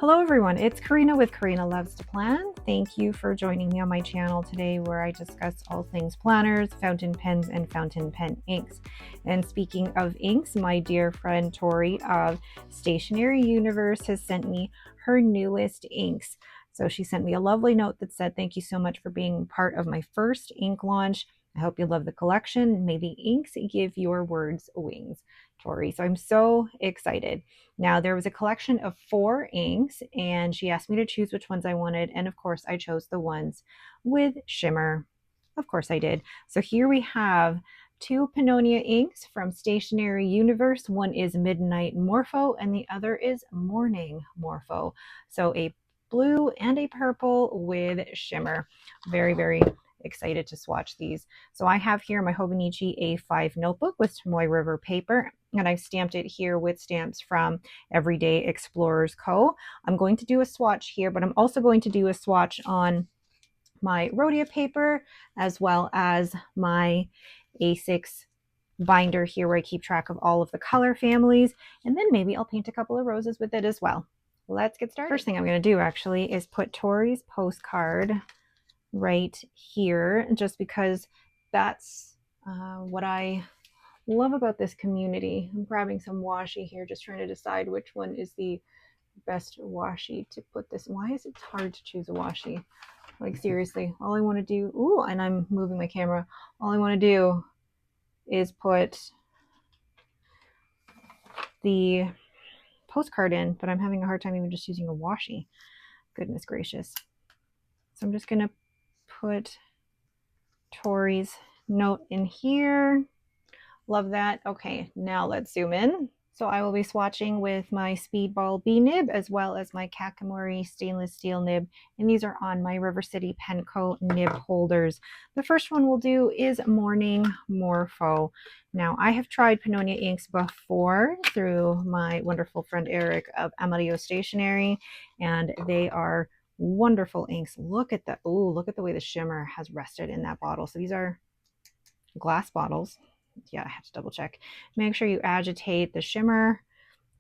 Hello everyone, it's Karina with Karina Loves to Plan. Thank you for joining me on my channel today where I discuss all things planners, fountain pens, and fountain pen inks. And speaking of inks, my dear friend Tori of Stationery Universe has sent me her newest inks. So she sent me a lovely note that said, "Thank you so much for being part of my first ink launch. I hope you love the collection. May the inks give your words wings." Tori. So I'm so excited. Now, there was a collection of 4 inks, and she asked me to choose which ones I wanted. And of course, I chose the ones with shimmer. Of course, I did. So here we have 2 Pannonia inks from Stationery Universe. One is Midnight Morpho, and the other is Morning Morpho. So a blue and a purple with shimmer. Very, very excited to swatch these. So I have here my Hobonichi A5 notebook with Tomoe River paper, and I've stamped it here with stamps from Everyday Explorers Co. I'm going to do a swatch here, but I'm also going to do a swatch on my Rhodia paper as well as my A6 binder here where I keep track of all of the color families, and then maybe I'll paint a couple of roses with it as well. Let's get started. First thing I'm going to do actually is put Tori's postcard right here, just because that's what I love about this community. I'm grabbing some washi here, just trying to decide which one is the best washi to put this. Why is it hard to choose a washi? Like seriously, all I want to do, ooh, and I'm moving my camera. All I want to do is put the postcard in, but I'm having a hard time even just using a washi. Goodness gracious. So I'm just going to put Tori's note in here. Love that. Okay, now let's zoom in. So I will be swatching with my Speedball B nib as well as my Kakamori stainless steel nib, and these are on my River City Penco nib holders. The first one we'll do is Morning Morpho. Now I have tried Pannonia inks before through my wonderful friend Eric of Amarillo Stationery, and they are wonderful inks. Look at that. Ooh, look at the way the shimmer has rested in that bottle. So these are glass bottles. Yeah, I have to double check. Make sure you agitate the shimmer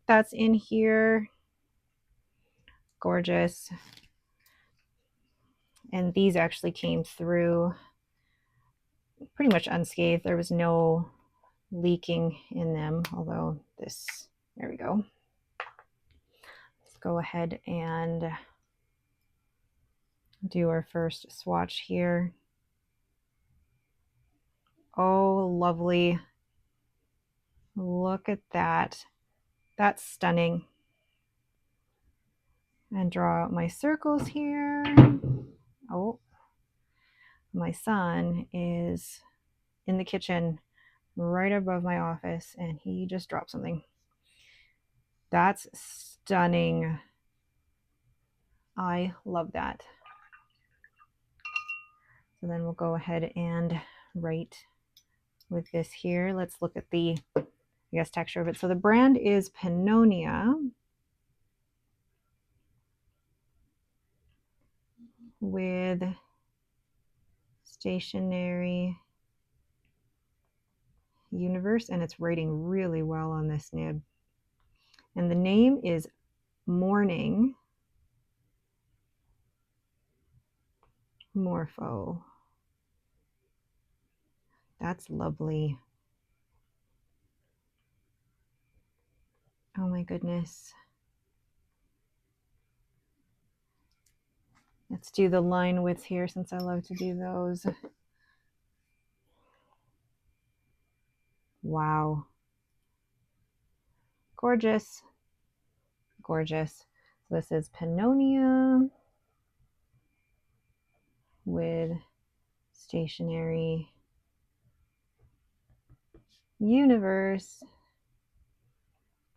that's in here. Gorgeous. And these actually came through pretty much unscathed. There was no leaking in them, although this, there we go. Let's go ahead and do our first swatch here. Oh, lovely. Look at that. That's stunning. And draw out my circles here. Oh, my son is in the kitchen right above my office and he just dropped something. That's stunning. I love that. So then we'll go ahead and write with this here. Let's look at the, I guess, texture of it. So the brand is Pannonia with Stationery Universe, and it's writing really well on this nib. And the name is Morning Morpho. That's lovely. Oh my goodness. Let's do the line width here since I love to do those. Wow. Gorgeous. Gorgeous. So this is Pannonia with Stationery Universe.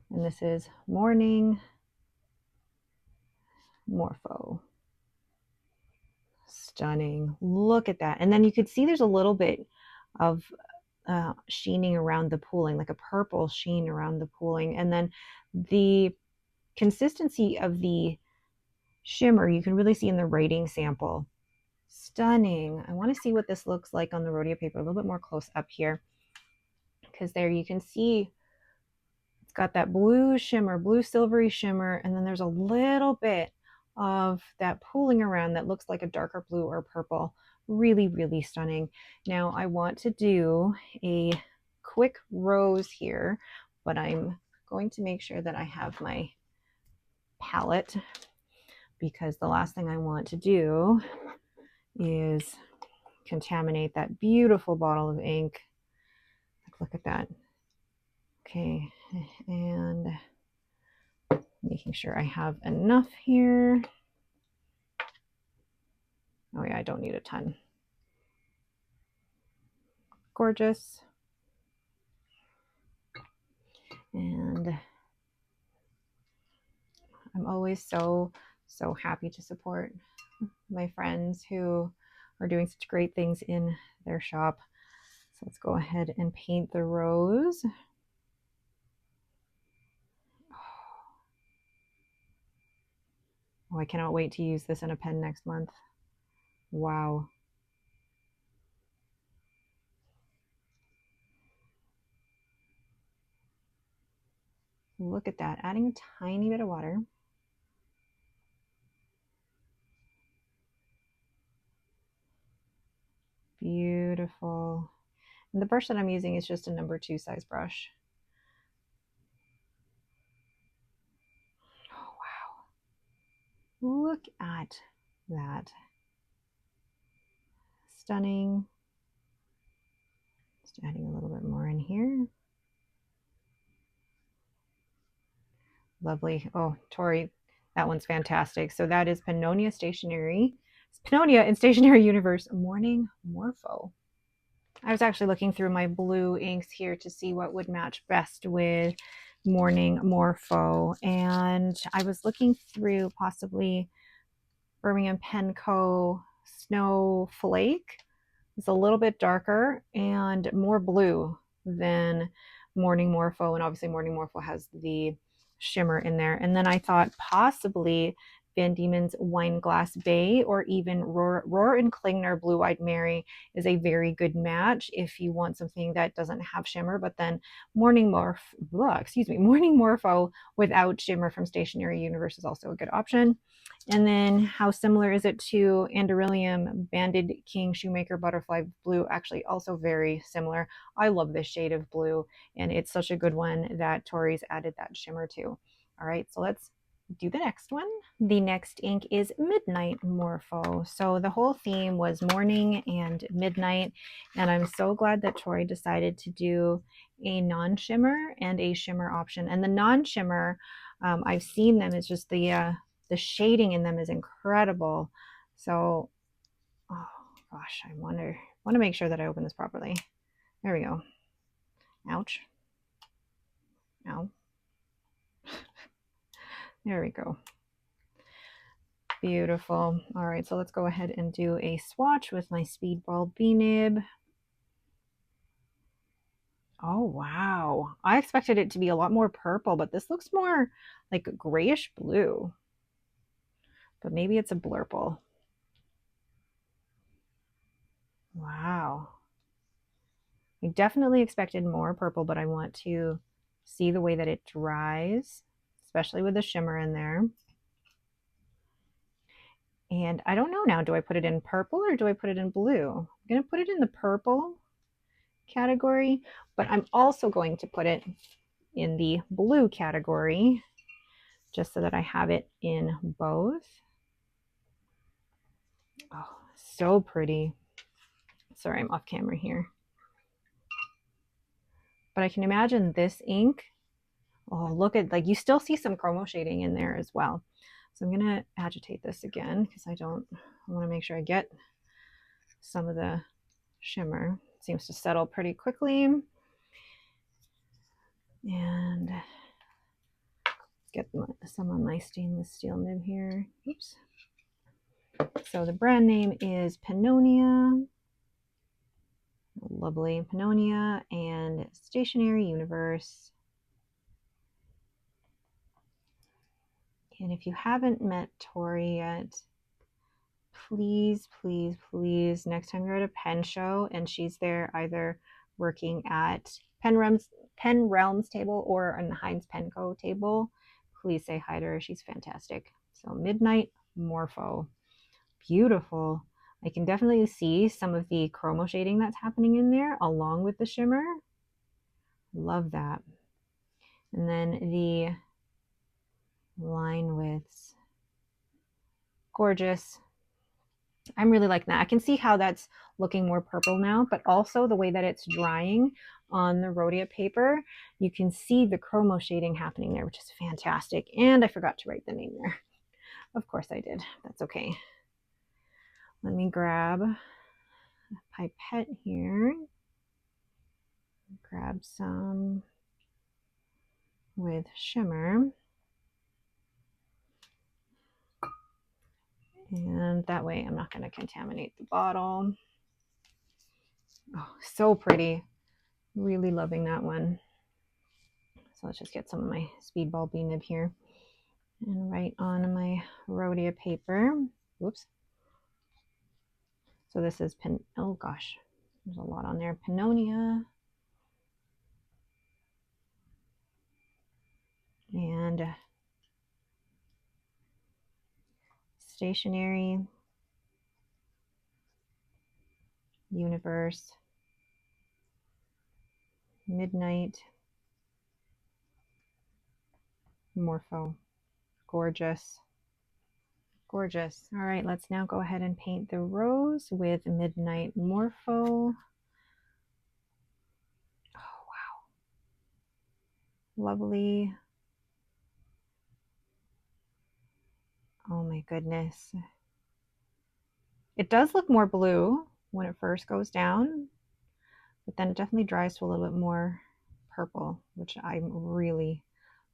And this is Morning Morpho. Stunning. Look at that. And then you could see there's a little bit of sheening around the pooling, like a purple sheen around the pooling. And then the consistency of the shimmer you can really see in the writing sample. Stunning. I want to see what this looks like on the Rhodia paper a little bit more close up here, because there you can see It's got that blue shimmer, blue silvery shimmer, and then there's a little bit of that pooling around that looks like a darker blue or purple. Really, really stunning. Now I want to do a quick rose here, but I'm going to make sure that I have my palette, because the last thing I want to do is contaminate that beautiful bottle of ink. Look at that. Okay, and making sure I have enough here. Oh yeah, I don't need a ton. Gorgeous. And I'm always so happy to support my friends who are doing such great things in their shop. So let's go ahead and paint the rose. Oh, I cannot wait to use this in a pen next month. Wow. Look at that, adding a tiny bit of water. Beautiful. And the brush that I'm using is just a number 2 size brush. Oh, wow. Look at that. Stunning. Just adding a little bit more in here. Lovely. Oh, Tori, that one's fantastic. So that is Pannonia Stationery. Pannonia in Stationery Universe Morning Morpho. I was actually looking through my blue inks here to see what would match best with Morning Morpho. And I was looking through possibly Birmingham Pen Co. Snowflake. It's a little bit darker and more blue than Morning Morpho. And obviously Morning Morpho has the shimmer in there. And then I thought possibly Van Diemen's Wine Glass Bay or even Roar and Klingner Blue Eyed Mary is a very good match if you want something that doesn't have shimmer. But then Morning Morpho without shimmer from Stationery Universe is also a good option. And then how similar is it to Andoryllium Banded King Shoemaker Butterfly Blue? Actually, also very similar. I love this shade of blue, and it's such a good one that Tori's added that shimmer to. All right, so let's do the next one. The next ink is Midnight Morpho. So the whole theme was morning and midnight, and I'm so glad that Tori decided to do a non-shimmer and a shimmer option. And the non-shimmer, I've seen them, it's just the shading in them is incredible. So, oh gosh, I want to make sure that I open this properly. There we go. Ouch. Ow. There we go. Beautiful. All right, so let's go ahead and do a swatch with my Speedball B-nib. Oh, wow. I expected it to be a lot more purple, but this looks more like grayish blue. But maybe it's a blurple. Wow. I definitely expected more purple, but I want to see the way that it dries, especially with the shimmer in there. And I don't know now, do I put it in purple or do I put it in blue? I'm going to put it in the purple category, but I'm also going to put it in the blue category just so that I have it in both. Oh, so pretty. Sorry, I'm off camera here. But I can imagine this ink. Oh, look at, like, you still see some chromo shading in there as well. So I'm going to agitate this again because I want to make sure I get some of the shimmer. It seems to settle pretty quickly. And get some on my stainless steel nib here. Oops. So the brand name is Pannonia. Lovely. Pannonia and Stationery Universe. And if you haven't met Tori yet, please, please, please, next time you're at a pen show and she's there either working at Pen Realms table or an Heinz Penco table, please say hi to her. She's fantastic. So Midnight Morpho. Beautiful. I can definitely see some of the chromo shading that's happening in there along with the shimmer. Love that. And then the line widths. Gorgeous. I'm really liking that. I can see how that's looking more purple now, but also the way that it's drying on the Rhodia paper, you can see the chromo shading happening there, which is fantastic. And I forgot to write the name there. Of course I did. That's okay. Let me grab a pipette here. Grab some with shimmer. And that way I'm not going to contaminate the bottle. Oh, so pretty. Really loving that one. So let's just get some of my Speedball B nib here and write on my Rhodia paper. Whoops. So this is oh gosh, there's a lot on there. Pannonia. And Stationery. Universe. Midnight. Morpho. Gorgeous. Gorgeous. All right, let's now go ahead and paint the rose with Midnight Morpho. Oh, wow. Lovely. Oh my goodness. It does look more blue when it first goes down, but then it definitely dries to a little bit more purple, which I'm really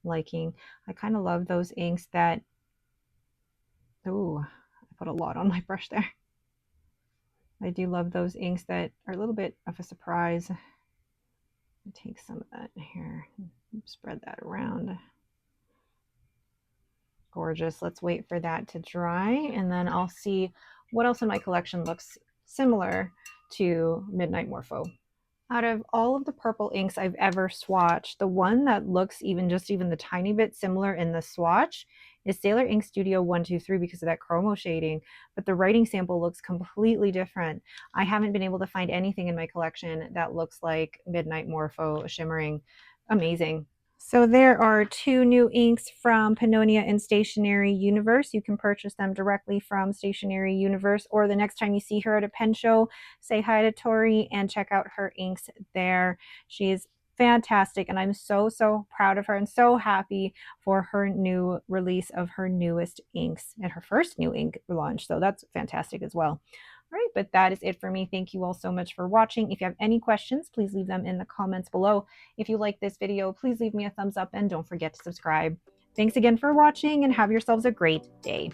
liking. I kind of love those inks that, oh, I put a lot on my brush there. I do love those inks that are a little bit of a surprise. I'll take some of that here, spread that around. Gorgeous. Let's wait for that to dry, and then I'll see what else in my collection looks similar to Midnight Morpho. Out of all of the purple inks I've ever swatched, the one that looks even the tiny bit similar in the swatch is Sailor Ink Studio 123 because of that chromo shading, but the writing sample looks completely different. I haven't been able to find anything in my collection that looks like Midnight Morpho shimmering. Amazing. So there are two new inks from Pannonia and Stationery Universe. You can purchase them directly from Stationery Universe, or the next time you see her at a pen show, say hi to Tori and check out her inks there. She is fantastic, and I'm so, so proud of her and so happy for her new release of her newest inks and her first new ink launch. So that's fantastic as well. All right, but that is it for me. Thank you all so much for watching. If you have any questions, please leave them in the comments below. If you like this video, please leave me a thumbs up and don't forget to subscribe. Thanks again for watching and have yourselves a great day.